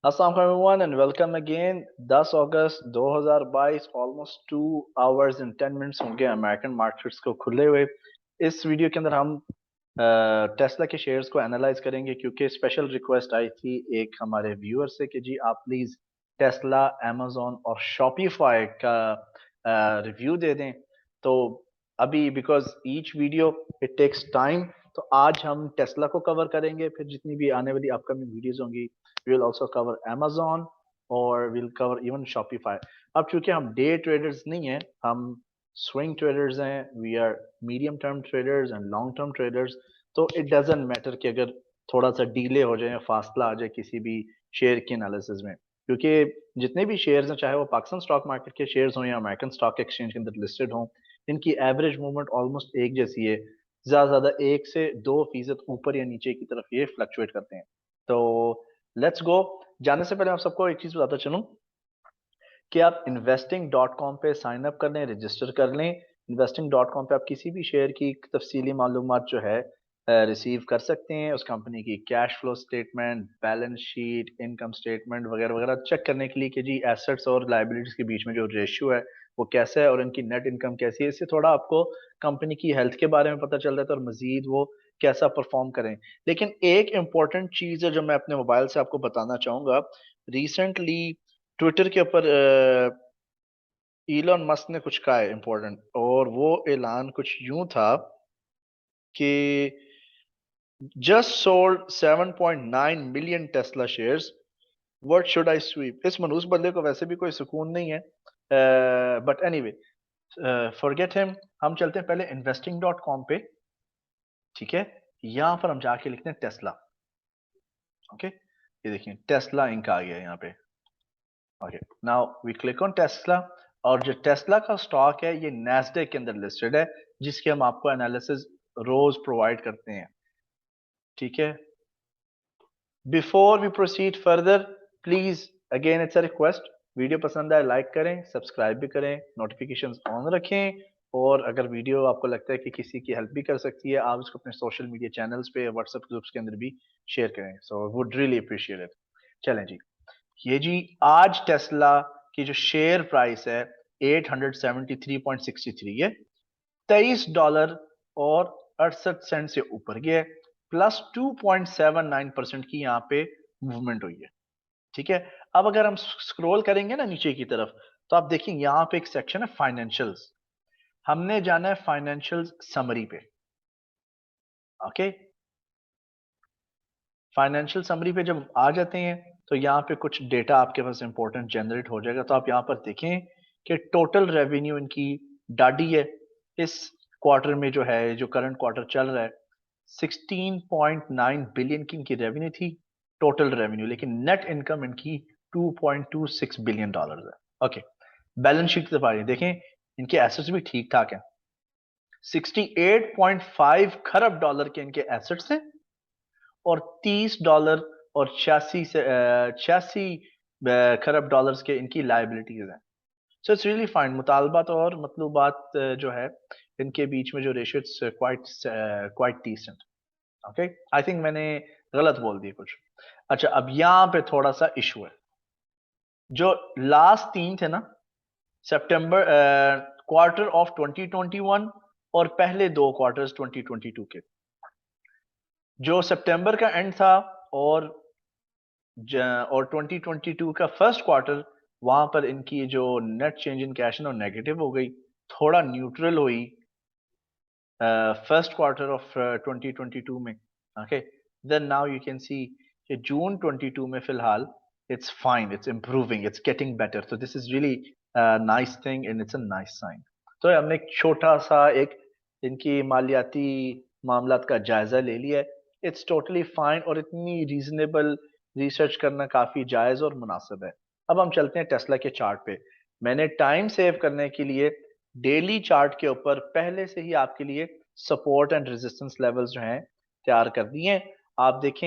Assalamu alaikum everyone and welcome again. 10 August 2022 almost 2 hours and 10 minutes होंगे American markets को खुले हुए। इस वीडियो के अंदर हम टेस्ला के शेयर्स को एनालाइज करेंगे क्योंकि स्पेशल रिक्वेस्ट आई थी एक हमारे व्यूअर से कि जी आप प्लीज टेस्ला, amazon और शॉपिफाई का रिव्यू दे दें। तो अभी because each video it takes time, तो आज हम टेस्ला को कवर करेंगे, फिर जितनी भी आने वाली अपकमिंग वीडियोस होंगी we will also cover Amazon और we'll cover even Shopify। अब चूंकि हम डे ट्रेडर्स नहीं हैं, हम स्विंग ट्रेडर्स हैं, we are medium term traders and long term traders. तो इट डजेंट मैटर कि अगर थोड़ा सा डिले हो जाए या फासला आ जाए किसी भी शेयर के एनालिसिस में, क्योंकि जितने भी शेयर्स हैं, चाहे वो पाकिस्तान स्टॉक मार्केट के शेयर्स हों या अमेरिकन स्टॉक एक्सचेंज के अंदर लिस्टेड हों, इनकी एवरेज मूवमेंट ऑलमोस्ट एक जैसी है। ज्यादा ज्यादा 1 से 2% ऊपर या नीचे की तरफ ये फ्लक्चुएट करते हैं। तो लेट्स गो। जाने से पहले आप सबको एक चीज बताता चलूं कि आप investing.com पे साइन अप कर लें, रजिस्टर कर लें। investing.com पे आप किसी भी शेयर की तफसीली मालूमात जो है रिसीव कर सकते हैं। उस कंपनी की cash flow statement, balance sheet, income statement वगैरह वगैरह चेक करने के लिए कि जी एसेट्स और लाइबिलिटीज के बीच में जो रेशियो है वो कैसा है और इनकी नेट इनकम कैसी है। इससे थोड़ा आपको कंपनी की हेल्थ के बारे में पता चल जाता है और मजीद वो कैसा परफॉर्म करें। लेकिन एक इम्पॉर्टेंट चीज है जो मैं अपने मोबाइल से आपको बताना चाहूंगा। रिसेंटली ट्विटर के ऊपर इलॉन मस्क ने कुछ कहा है इम्पोर्टेंट, और वो ऐलान कुछ यूं था कि just sold 7.9 million Tesla shares, what should I sweep. इस मनूस बंदे को वैसे भी कोई सुकून नहीं है, बट एनीवे फॉरगेट हिम। हम चलते हैं पहले investing.com पे। ठीक है, यहां पर हम जाके लिखते हैं टेस्ला। ओके, ये देखिए टेस्ला इंक आ गया यहाँ पे। Okay, now we click on Tesla. और जो टेस्ला का स्टॉक है ये नैस्डैक के अंदर लिस्टेड है, जिसके हम आपको एनालिसिस रोज प्रोवाइड करते हैं। ठीक है, before we proceed further, please again it's a request, video पसंद आए लाइक करें, सब्सक्राइब भी करें, नोटिफिकेशंस ऑन रखें। और अगर वीडियो आपको लगता है कि किसी की हेल्प भी कर सकती है, आप इसको अपने सोशल मीडिया चैनल्स पे, व्हाट्सएप ग्रुप्स के अंदर भी शेयर करें। So would really appreciate it. चलें जी, ये जी आज टेस्ला की जो शेयर प्राइस है 873.63 है, $23 और 68 से ऊपर गया है, प्लस 2.79% की यहाँ पे मूवमेंट हुई है। ठीक है, अब अगर हम स्क्रॉल करेंगे ना नीचे की तरफ, तो आप देखिए यहाँ पे एक सेक्शन है फाइनेंशियल्स। हमने जाना है फाइनेंशियल्स समरी पे। ओके, फाइनेंशियल समरी पे जब आ जाते हैं तो यहाँ पे कुछ डेटा आपके पास इंपॉर्टेंट जनरेट हो जाएगा। तो आप यहाँ पर देखें कि टोटल रेवेन्यू इनकी डाडी है इस क्वार्टर में, जो है जो करंट क्वार्टर चल रहा है 16.9 बिलियन की इनकी रेवेन्यू थी, टोटल रेवेन्यू। लेकिन नेट इनकम इनकी $2.26 बिलियन है। ओके, बैलेंस शीट से बाहर देखें, इनके एसेट्स भी ठीक ठाक हैं। 68.5 खरब डॉलर के इनके एसेट्स हैं और $30 और 86 खरब डॉलर्स के इनकी लाइबिलिटीज हैं। So it's really fine. मुतालबात और मतलूबात जो है इनके बीच में जो ratio it's quite quite decent. Okay, I think मैंने गलत बोल दिया कुछ। अच्छा, अब यहाँ पे थोड़ा सा इशू है। जो लास्ट 3 थे ना, सितंबर क्वार्टर ऑफ 2021 और पहले 2 क्वार्टर्स 2022 के, जो सितंबर का एंड था और 2022 का फर्स्ट क्वार्टर, वहां पर इनकी जो नेट चेंज इन कैश है नेगेटिव हो गई, थोड़ा न्यूट्रल हुई फर्स्ट क्वार्टर ऑफ 2022 में। Okay, then now you can see कि जून 22 में फिलहाल it's fine, it's improving, it's getting better. तो this is really nice thing and it's a nice sign. तो हमने एक छोटा सा एक इनकी मालियाती मामलात का जायजा ले लिया है। इट्स टोटली फाइन और इतनी रीजनेबल रिसर्च करना काफी जायज और मुनासिब है। अब हम चलते हैं टेस्ला के चार्ट पे। मैंने टाइम सेव करने के लिए डेली चार्ट के ऊपर पहले से ही आपके लिए सपोर्ट एंड रेजिस्टेंस लेवल्स जो हैं तैयार कर दिए हैं। आप देखें